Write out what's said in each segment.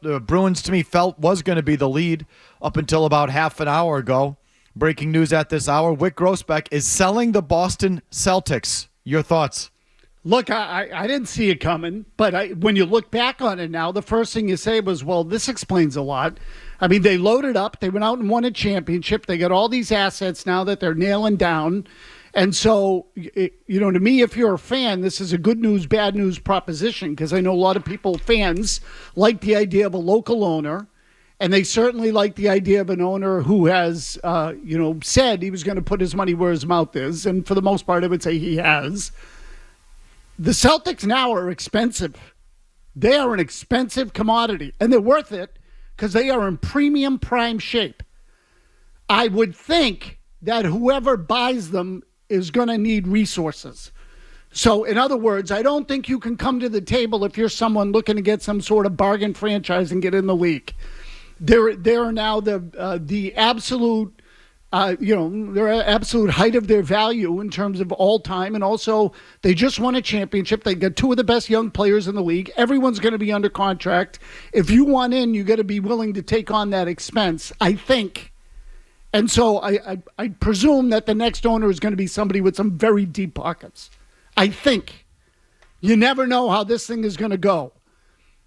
the Bruins, to me, felt was going to be the lead up until about half an hour ago. Breaking news at this hour, Wyc Grousbeck is selling the Boston Celtics. Your thoughts? Look, I didn't see it coming, but when you look back on it now, the first thing you say was, well, this explains a lot. I mean, they loaded up. They went out and won a championship. They got all these assets now that they're nailing down. And so, to me, if you're a fan, this is a good news, bad news proposition, because I know a lot of fans, like the idea of a local owner, and they certainly like the idea of an owner who has, said he was going to put his money where his mouth is. And for the most part, I would say he has. The Celtics now are expensive. They are an expensive commodity, and they're worth it because they are in premium prime shape. I would think that whoever buys them is going to need resources. So, in other words, I don't think you can come to the table if you're someone looking to get some sort of bargain franchise and get in the league. They're now the absolute, they're at absolute height of their value in terms of all time. And also, they just won a championship. They got two of the best young players in the league. Everyone's going to be under contract. If you want in, you got to be willing to take on that expense, I think. And so I presume that the next owner is going to be somebody with some very deep pockets. I think. You never know how this thing is going to go.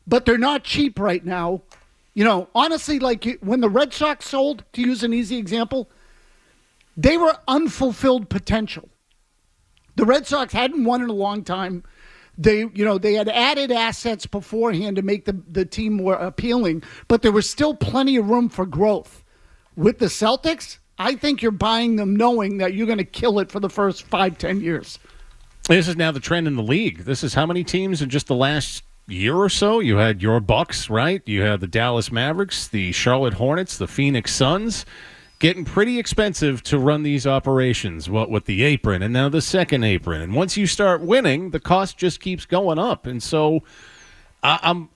But they're not cheap right now. Honestly, like when the Red Sox sold, to use an easy example, they were unfulfilled potential. The Red Sox hadn't won in a long time. They had added assets beforehand to make the team more appealing, but there was still plenty of room for growth. With the Celtics, I think you're buying them knowing that you're going to kill it for the first 5-10 years. This is now the trend in the league. This is how many teams in just the last year or so? You had your Bucks, right? You had the Dallas Mavericks, the Charlotte Hornets, the Phoenix Suns. Getting pretty expensive to run these operations, what with the apron and now the second apron. And once you start winning, the cost just keeps going up. And so I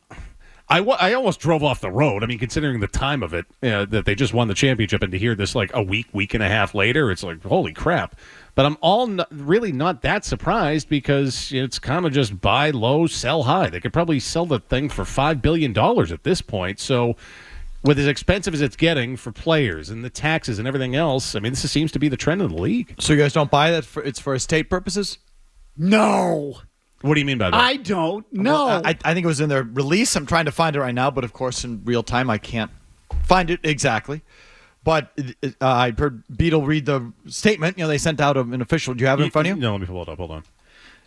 almost drove off the road. I mean, considering the time of it, that they just won the championship, and to hear this like a week and a half later, it's like, holy crap. But I'm really not that surprised because it's kind of just buy low, sell high. They could probably sell the thing for $5 billion at this point. So with as expensive as it's getting for players and the taxes and everything else, I mean, this seems to be the trend in the league. So you guys don't buy that? It's for estate purposes? No. What do you mean by that? I don't know. Well, I think it was in their release. I'm trying to find it right now, but of course, in real time, I can't find it exactly. But I heard Beetle read the statement. They sent out an official. Do you have it in front of you? No, let me pull it up. Hold on.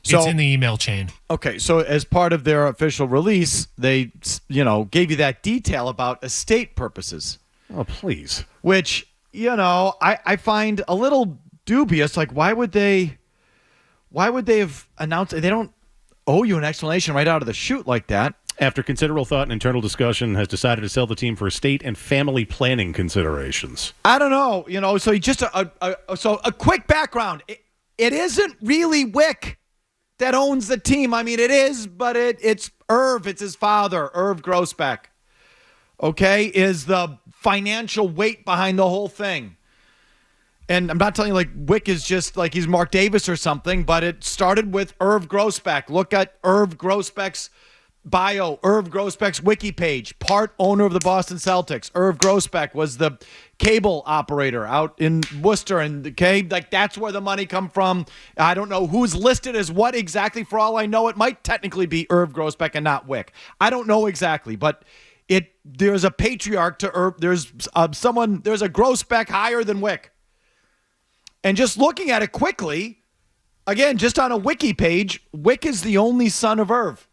So, it's in the email chain. Okay, so as part of their official release, they, gave you that detail about estate purposes. Oh, please. Which, I find a little dubious. Like, why would they have announced? They don't owe you an explanation right out of the chute like that. After considerable thought and internal discussion, has decided to sell the team for estate and family planning considerations. I don't know. So just a quick background. It isn't really Wyc that owns the team. I mean, it is, but it's Irv. It's his father, Irv Grousbeck. Okay, is the financial weight behind the whole thing. And I'm not telling you like Wyc is just like he's Mark Davis or something, but it started with Irv Grousbeck. Look at Irv Grousbeck's bio, Irv Grousbeck's wiki page, part owner of the Boston Celtics. Irv Grousbeck was the cable operator out in Worcester, and that's where the money come from. I don't know who's listed as what exactly. For all I know, it might technically be Irv Grousbeck and not Wyc. I don't know exactly, but there's a patriarch to Irv. There's a Grousbeck higher than Wyc. And just looking at it quickly, again, just on a wiki page, Wyc is the only son of Irv.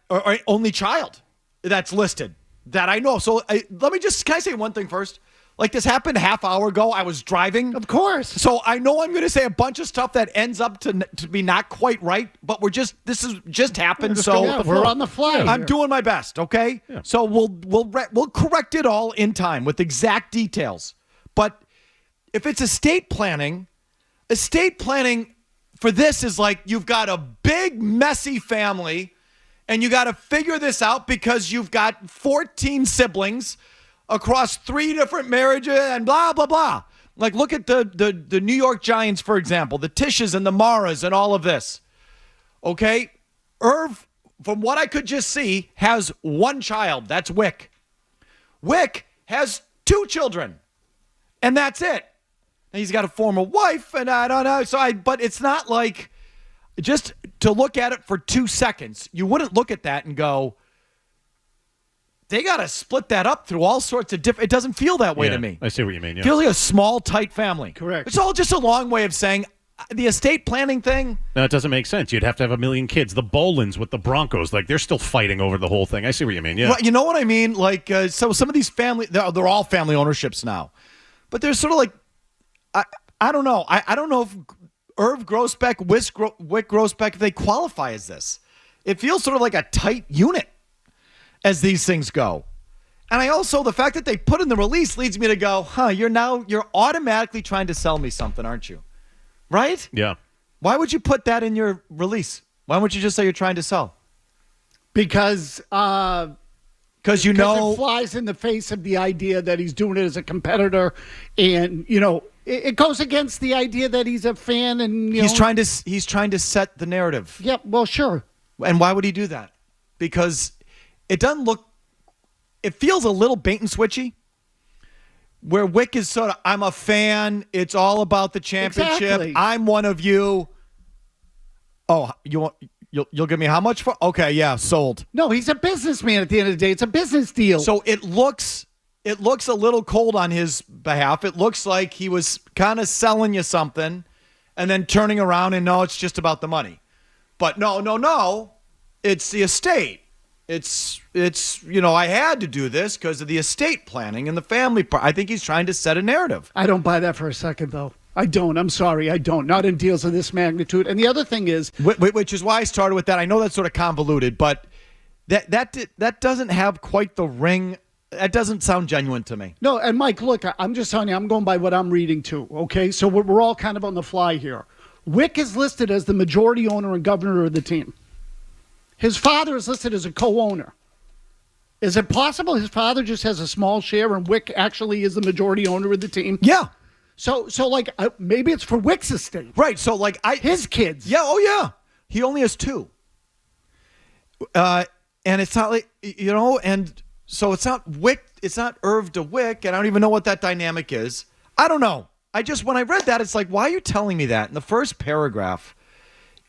Or only child that's listed that I know. So can I say one thing first? Like this happened a half hour ago. I was driving. Of course. So I know I'm going to say a bunch of stuff that ends up to be not quite right, but this has just happened. We're on the fly. I'm doing my best. Okay. Yeah. So we'll correct it all in time with exact details. But if it's estate planning for this is like you've got a big messy family. And you got to figure this out because you've got 14 siblings across 3 different marriages and blah, blah, blah. Like, look at the New York Giants, for example, the Tishes and the Maras and all of this. Okay? Irv from what I could just see, has one child. That's Wick. Wick has 2 children, and that's it. And he's got a former wife, and I don't know. But it's not like, just to look at it for 2 seconds, you wouldn't look at that and go, they got to split that up through all sorts of different. It doesn't feel that way to me. I see what you mean. Yeah. It feels like a small, tight family. Correct. It's all just a long way of saying the estate planning thing. No, it doesn't make sense. You'd have to have 1 million kids. The Bolins with the Broncos, like, they're still fighting over the whole thing. I see what you mean. Yeah. Well, you know what I mean? Like, so some of these they're all family ownerships now, but they're sort of like, I don't know. I don't know if Irv Grousbeck, Wick Grousbeck, if they qualify as this. It feels sort of like a tight unit as these things go. And I also, the fact that they put in the release leads me to go, you're automatically trying to sell me something, aren't you? Right? Yeah. Why would you put that in your release? Why wouldn't you just say you're trying to sell? Because it flies in the face of the idea that he's doing it as a competitor, and it goes against the idea that he's a fan, and he's trying to set the narrative. Yeah, well, sure. And why would he do that? Because it doesn't look. It feels a little bait and switchy. Where Wick is sort of, I'm a fan. It's all about the championship. Exactly. I'm one of you. Oh, you'll give me how much for? Okay, yeah, sold. No, he's a businessman at the end of the day. It's a business deal. So it looks a little cold on his behalf. It looks like he was kind of selling you something and then turning around and no, it's just about the money. But no. It's the estate. It's I had to do this because of the estate planning and the family part. I think he's trying to set a narrative. I don't buy that for a second, though. I don't. I'm sorry. I don't. Not in deals of this magnitude. And the other thing is, which is why I started with that. I know that's sort of convoluted, but that doesn't have quite the ring. That doesn't sound genuine to me. No, and Mike, look, I'm just telling you, I'm going by what I'm reading too. Okay, so we're all kind of on the fly here. Wick is listed as the majority owner and governor of the team. His father is listed as a co-owner. Is it possible his father just has a small share and Wick actually is the majority owner of the team? Yeah. So maybe it's for Wick's estate. Right. So his kids. Yeah. Oh yeah. He only has 2. And it's not like, and so it's not Wick. It's not Irv to Wick. And I don't even know what that dynamic is. I don't know. When I read that, it's like, why are you telling me that in the first paragraph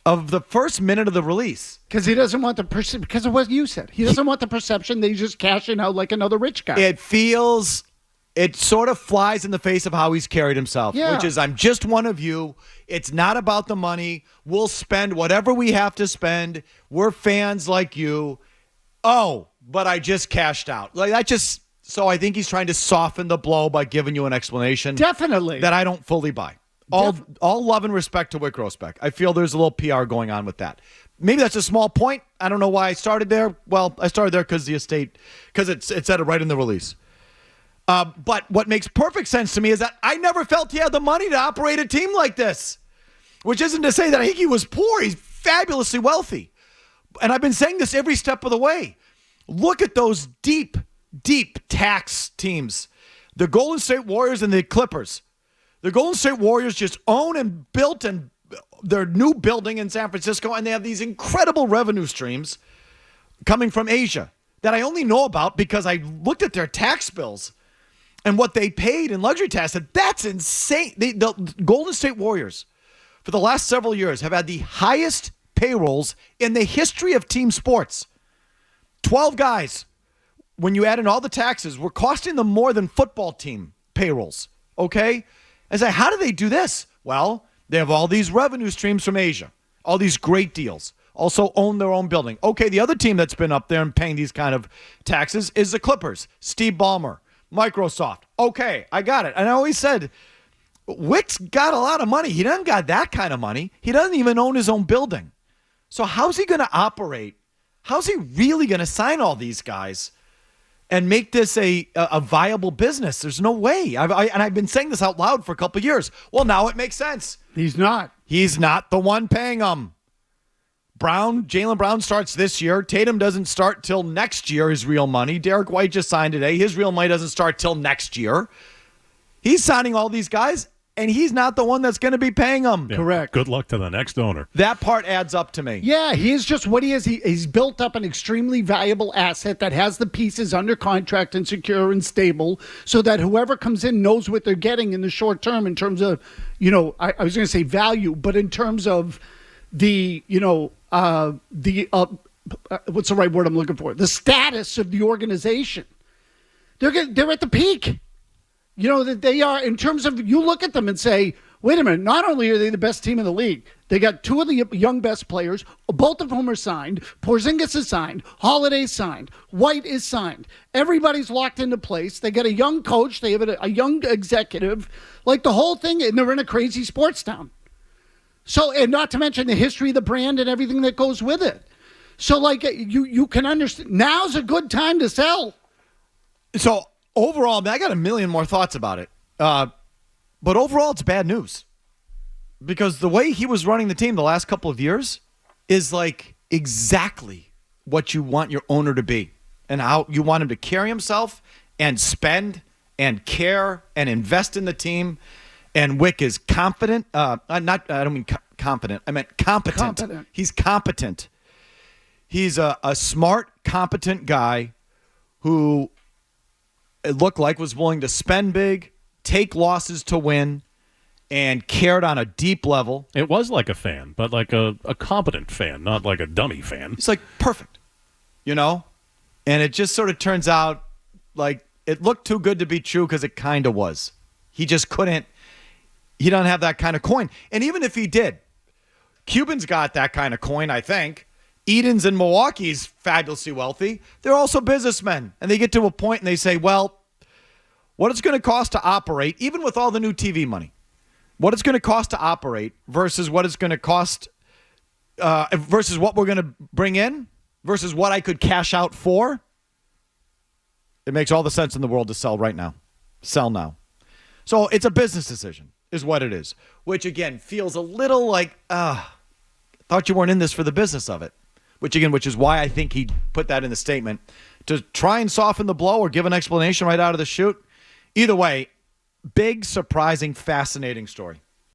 of the first minute of the release? Because he doesn't want because of what you said. He doesn't want the perception that he's just cashing out like another rich guy. It sort of flies in the face of how he's carried himself, which is, I'm just one of you. It's not about the money. We'll spend whatever we have to spend. We're fans like you. Oh, but I just cashed out. So I think he's trying to soften the blow by giving you an explanation. Definitely. That I don't fully buy. All love and respect to Wick Grousbeck. I feel there's a little PR going on with that. Maybe that's a small point. I don't know why I started there. Well, I started there because it said it right in the release. But what makes perfect sense to me is that I never felt he had the money to operate a team like this, which isn't to say that I think he was poor. He's fabulously wealthy. And I've been saying this every step of the way. Look at those deep tax teams. The Golden State Warriors and the Clippers. The Golden State Warriors just own and built their new building in San Francisco, and they have these incredible revenue streams coming from Asia that I only know about because I looked at their tax bills and what they paid in luxury tax. That's insane. The Golden State Warriors, for the last several years, have had the highest payrolls in the history of team sports. 12 guys, when you add in all the taxes, were costing them more than football team payrolls. Okay? I say, how do they do this? Well, they have all these revenue streams from Asia, all these great deals. Also own their own building. Okay, the other team that's been up there and paying these kind of taxes is the Clippers. Steve Ballmer, Microsoft. Okay, I got it. And I always said, Wick's got a lot of money. He doesn't got that kind of money. He doesn't even own his own building. So how's he going to operate? How's he really going to sign all these guys and make this a viable business? There's no way. I've been saying this out loud for a couple of years. Well, now it makes sense. He's not. He's not the one paying them. Jaylen Brown starts this year. Tatum doesn't start till next year, his real money. Derek White just signed today. His real money doesn't start till next year. He's signing all these guys, and he's not the one that's going to be paying them. Yeah, Correct. Good luck to the next owner. That part adds up to me. Yeah, he is just what he is. He's built up an extremely valuable asset that has the pieces under contract and secure and stable so that whoever comes in knows what they're getting in the short term in terms of, I was going to say value, but in terms of the, what's the right word I'm looking for? The status of the organization. They're at the peak. That they are in terms of, you look at them and say, wait a minute, not only are they the best team in the league, they got two of the young best players, both of whom are signed. Porzingis is signed. Holiday's signed. White is signed. Everybody's locked into place. They got a young coach. They have a young executive. Like the whole thing, and they're in a crazy sports town. So, and not to mention the history of the brand and everything that goes with it. So, like, you can understand, now's a good time to sell. So, overall, I got a million more thoughts about it. But overall, it's bad news. Because the way he was running the team the last couple of years is like exactly what you want your owner to be. And how you want him to carry himself and spend and care and invest in the team. And Wick is confident. I don't mean confident. I meant competent. He's competent. He's a smart, competent guy who it looked like was willing to spend big, take losses to win, and cared on a deep level. It was like a fan, but like a competent fan, not like a dummy fan. It's like perfect, And it just sort of turns out like it looked too good to be true because it kind of was. He just couldn't. He doesn't have that kind of coin. And even if he did, Cuban's got that kind of coin, I think. Eden's in Milwaukee's fabulously wealthy. They're also businessmen. And they get to a point and they say, well, what it's going to cost to operate, even with all the new TV money, what it's going to cost to operate versus what it's going to cost, versus what we're going to bring in, versus what I could cash out for, it makes all the sense in the world to sell right now. Sell now. So it's a business decision is what it is, which, again, feels a little like, thought you weren't in this for the business of it, which is why I think he put that in the statement to try and soften the blow or give an explanation right out of the chute. Either way, big, surprising, fascinating story.